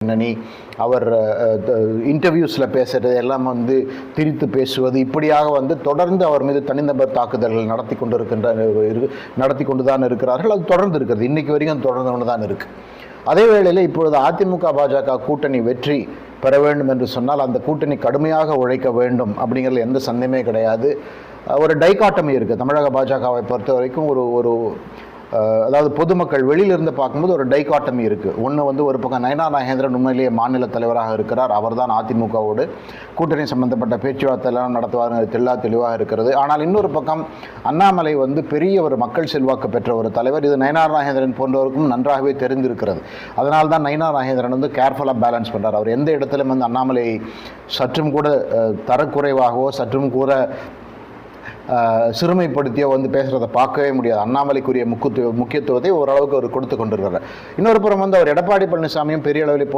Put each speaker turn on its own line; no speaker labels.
பின்னணி, அவர் இன்டர்வியூஸில் பேசுகிறது எல்லாம் வந்து திரித்து பேசுவது, இப்படியாக தொடர்ந்து அவர் மீது தனிநபர் தாக்குதல்கள் நடத்தி கொண்டு தான் இருக்கிறார்கள். அது தொடர்ந்து இருக்கிறது, இன்னைக்கு வரைக்கும் தொடர்ந்து கொண்டு தான் இருக்கு. அதே வேளையில் இப்பொழுது அதிமுக பாஜக கூட்டணி வெற்றி பெற வேண்டும் என்று சொன்னால் அந்த கூட்டணி கடுமையாக உழைக்க வேண்டும் அப்படிங்கிறதுல எந்த சந்தேகமே கிடையாது. ஒரு டைகாட்டமி இருக்குது தமிழக பாஜகவை பொறுத்த வரைக்கும். ஒரு அதாவது பொதுமக்கள் வெளியிலிருந்து பார்க்கும்போது ஒரு டைகாட்டமி இருக்குது. ஒன்று ஒரு பக்கம் நயனார் நாகேந்திரன் உண்மையிலேயே மாநில தலைவராக இருக்கிறார். அவர் தான் அதிமுகவோடு கூட்டணி சம்பந்தப்பட்ட பேச்சுவார்த்தையெல்லாம் நடத்துவார், தெளிவாக இருக்கிறது. ஆனால் இன்னொரு பக்கம் அண்ணாமலை பெரிய ஒரு மக்கள் செல்வாக்கு பெற்ற ஒரு தலைவர். இது நயனார் நாகேந்திரன் போன்றவருக்கும் நன்றாகவே தெரிந்திருக்கிறது. அதனால் தான் நயனார் நாகேந்திரன் கேர்ஃபுல்லாக பேலன்ஸ் பண்ணுறார். அவர் எந்த இடத்திலும் அண்ணாமலை சற்றும் கூட தரக்குறைவாகவோ சற்றும் கூட சிறுமைப்படுத்தியோ பேசுகிறத பார்க்கவே முடியாது. அண்ணாமலைக்குரிய முக்கியத்துவத்தை ஓரளவுக்கு அவர் கொடுத்து கொண்டிருக்கிறார். இன்னொரு புறம் அவர் எடப்பாடி பழனிசாமியும் பெரிய அளவில்